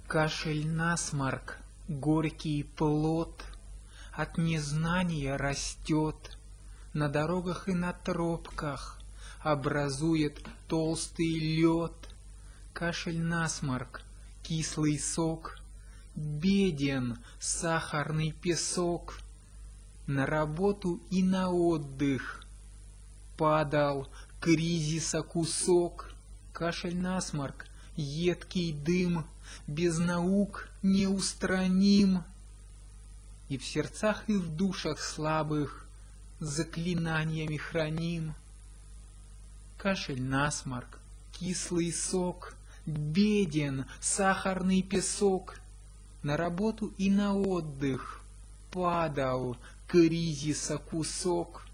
Кашель, насморк, горький плод от незнания растет, на дорогах и на тропках образует толстый лед. Кашель, насморк, кислый сок, беден сахарный песок, на работу и на отдых падал кризиса кусок. Кашель, насморк, едкий дым, без наук неустраним, и в сердцах и в душах слабых заклинаниями храним. Кашель, насморк, кислый сок, беден сахарный песок, на работу и на отдых падал кризиса кусок.